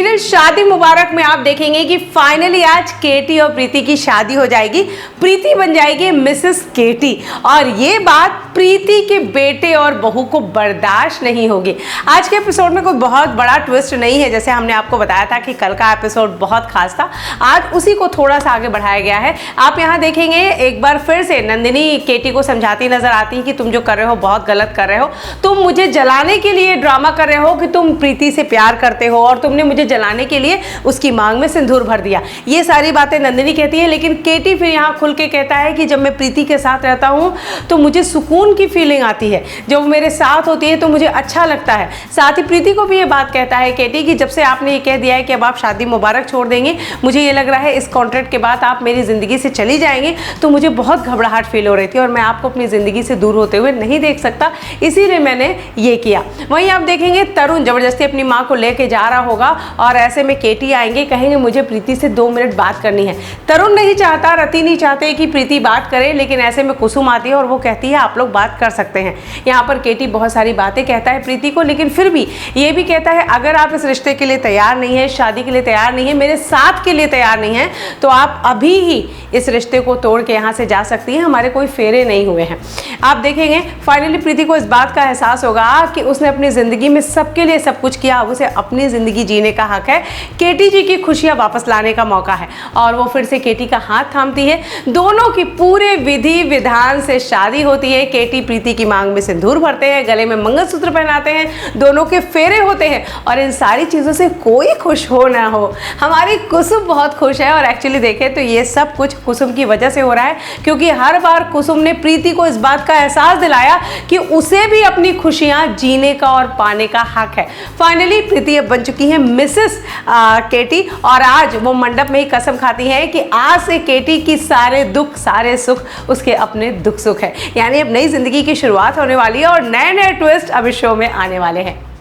Serial शादी मुबारक में आप देखेंगे कि फाइनली आज केटी और प्रीति की शादी हो जाएगी। प्रीति बन जाएगी मिसेस केटी और ये बात प्रीति के बेटे और बहू को बर्दाश्त नहीं होगी। आज के एपिसोड में कोई बहुत बड़ा ट्विस्ट नहीं है, जैसे हमने आपको बताया था कि कल का एपिसोड बहुत खास था, आज उसी को थोड़ा सा आगे बढ़ाया गया है। आप यहाँ देखेंगे एक बार फिर से नंदिनी केटी को समझाती नजर आती है कि तुम जो कर रहे हो बहुत गलत कर रहे हो, तुम मुझे जलाने के लिए ड्रामा कर रहे हो कि तुम प्रीति से प्यार करते हो और तुमने मुझे जलाने के लिए उसकी मांग में सिंदूर भर दिया। ये सारी बातें नंदिनी कहती है, लेकिन केटी फिर यहाँ खुल के कहता है कि जब मैं प्रीति के साथ रहता हूँ तो मुझे सुकून की फीलिंग आती है, जब मेरे साथ होती है तो मुझे अच्छा लगता है। साथ ही प्रीति को भी ये बात कहता है केटी कि जब से आपने ये कह दिया है कि अब आप शादी मुबारक छोड़ देंगे, मुझे ये लग रहा है इस कॉन्ट्रैक्ट के बाद आप मेरी ज़िंदगी से चली जाएंगे, तो मुझे बहुत घबराहट फील हो रही थी और मैं आपको अपनी ज़िंदगी से दूर होते हुए नहीं देख सकता, इसीलिए मैंने ये किया। वहीं आप देखेंगे तरुण ज़बरदस्ती अपनी माँ को लेके जा रहा होगा और ऐसे में केटी आएंगे, कहेंगे मुझे प्रीति से 2 मिनट बात करनी है। तरुण नहीं चाहता, रति नहीं चाहते कि प्रीति बात करे, लेकिन ऐसे में कुसुम आती है और वो कहती है आप लोग बात कर सकते हैं। यहाँ पर केटी बहुत सारी बातें कहता है प्रीति को, लेकिन फिर भी ये भी कहता है अगर आप इस रिश्ते के लिए तैयार नहीं है, शादी के लिए तैयार नहीं है, मेरे साथ के लिए तैयार नहीं है, तो आप अभी ही इस रिश्ते को तोड़ के यहाँ से जा सकती हैं, हमारे कोई फेरे नहीं हुए हैं। आप देखेंगे फाइनली प्रीति को इस बात का एहसास होगा कि उसने अपनी ज़िंदगी में सबके लिए सब कुछ किया, अब उसे अपनी ज़िंदगी जीने का हक है, केटी जी की खुशियाँ वापस लाने का मौका है। और वो फिर से केटी का हाथ थामती है, दोनों की पूरे विधि विधान से शादी होती है। केटी प्रीति की मांग में सिंदूर भरते हैं, गले में मंगलसूत्र पहनाते हैं, दोनों के फेरे होते हैं और इन सारी चीज़ों से कोई खुश हो ना हो, हमारी कुसुम बहुत खुश है। और एक्चुअली देखें तो ये सब कुछ कुसुम की वजह से हो रहा है, क्योंकि हर बार कुसुम ने प्रीति को इस बात का एहसास दिलाया कि उसे भी अपनी खुशियाँ जीने का और पाने का हक है। फाइनली प्रीति अब बन चुकी है मिसेस केटी और आज वो मंडप में ही कसम खाती है कि आज से केटी की सारे दुख सारे सुख उसके अपने दुख सुख है। यानी अब नई जिंदगी की शुरुआत होने वाली है और नए नए ट्विस्ट अब इस शो में आने वाले हैं।